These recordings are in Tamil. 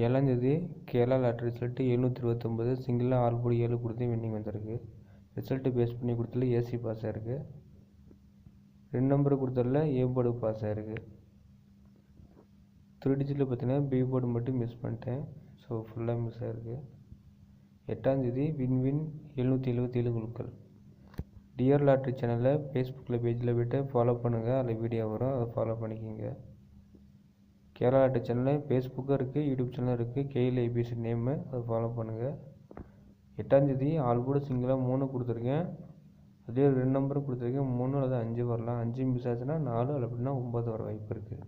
7ஆந்தேதி கேரளா லாட்ரி ரிசல்ட்டு 729 சிங்கிளாக ஆல் போர்டு 7 கொடுத்து வின்னிங் வந்திருக்கு. ரிசல்ட்டு பேஸ் பண்ணி கொடுத்ததில் ஏசி பாஸ் ஆகிருக்கு. 2 நம்பர் கொடுத்ததில் ஏ போர்டு பாஸ் ஆகிருக்கு. 3 டிஜிட்டில் பார்த்தீங்கன்னா பி போர்டு மட்டும் மிஸ் பண்ணிட்டேன். ஸோ ஃபுல்லாக மிஸ் ஆகிருக்கு. 8ஆந்தேதி வின் 777 குழுக்கள். டிஆர் லாட்ரி சேனலில் ஃபேஸ்புக்கில் பேஜில் போய்ட்டு ஃபாலோ பண்ணுங்கள். அதில் வீடியோ வரும், அதை ஃபாலோ பண்ணிக்கோங்க. கேரளா லாட்ரி சேனலில் ஃபேஸ்புக்கும் இருக்குது, யூடியூப் சேனலும் இருக்குது. கேஎல் ஏபிசி நேமு, அதை ஃபாலோ பண்ணுங்கள். 8ஆந்தேதி ஆல் போர்டு சிங்கிளாக 3 கொடுத்துருக்கேன். அதே 2 நம்பரும் கொடுத்துருக்கேன். 3 அல்லது 5 வரலாம். 5 மிஸ் ஆச்சுன்னா 4 அல்ல அப்படின்னா 9 வர வாய்ப்பு இருக்குது.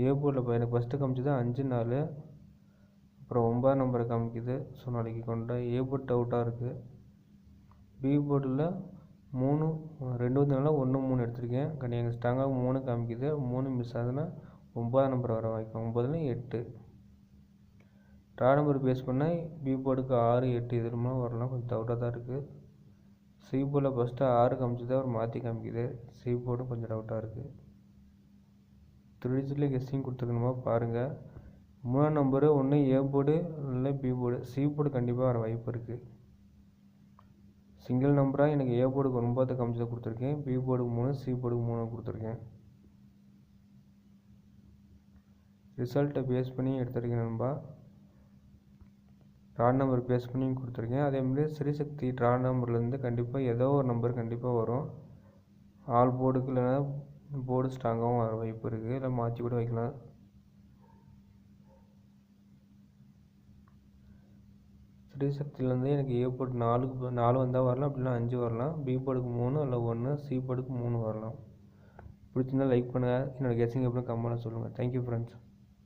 ஏ போர்டில் எனக்கு ஃபஸ்ட்டு காமிச்சது 5 4, அப்புறம் 9 நம்பரை காமிக்குது. ஸோ நாளைக்கு கொண்ட ஏ போர்டு டவுட்டாக இருக்குது. பி போர்டில் 3 2 வந்ததுனால 1 3 எடுத்திருக்கேன். எனக்கு ஸ்ட்ராங்காக 3 காமிக்குது. 3 மிஸ் ஆகுதுன்னா 9 நம்பர் வர வாய்ப்பு. 9ல் 8. ட்ரா நம்பர் பேஸ் பண்ணால் பி போர்டுக்கு 6 8 எதுமா வரலாம். கொஞ்சம் டவுட்டாக தான் இருக்குது. சி போர்டில் ஃபஸ்ட்டு 6 காமிச்சது, அவர் மாற்றி காமிக்குது. சி போர்டும் கொஞ்சம் டவுட்டாக இருக்குது. 3 டிஜிட்டில் கெஸ்ஸிங் கொடுத்துருக்கணுமா பாருங்கள். 3ஆம் நம்பரு ஒன்று ஏ போர்டு இல்லை பி போர்டு. சி போர்டு கண்டிப்பாக வர வாய்ப்பு இருக்குது. சிங்கிள் நம்பராக எனக்கு ஏ போர்டுக்கு 9 காமிச்சதை கொடுத்துருக்கேன். பி போர்டுக்கு 3, சி போர்டுக்கு 3 கொடுத்துருக்கேன். ரிசல்ட்டை பேஸ் பண்ணி எடுத்துருக்கேன் நண்பா. ட்ரா நம்பர் பேஸ் பண்ணி கொடுத்துருக்கேன். அதேமாதிரி ஸ்ரீசக்தி ட்ரா நம்பர்லேருந்து கண்டிப்பாக ஏதோ ஒரு நம்பர் கண்டிப்பாக வரும். ஆல் போர்டுக்கு இல்லைன்னா போர்டு ஸ்ட்ராங்காகவும் வர வாய்ப்பு இருக்குது. இல்லை மாற்றி கூட வைக்கலாம். ஸ்ரீசக்தியிலேருந்து எனக்கு ஏ போர்டு 4 வந்தால் வரலாம், அப்படின்னா 5 வரலாம். பி போர்டுக்கு 3 இல்லை 1, சி போர்டுக்கு 3 வரலாம். பிடிச்சிருந்தால் லைக் பண்ணுங்கள். என்னோடய கெஸ்ஸிங் எப்படின்னு கமெண்ட்டில் சொல்லுங்கள். Thank you friends.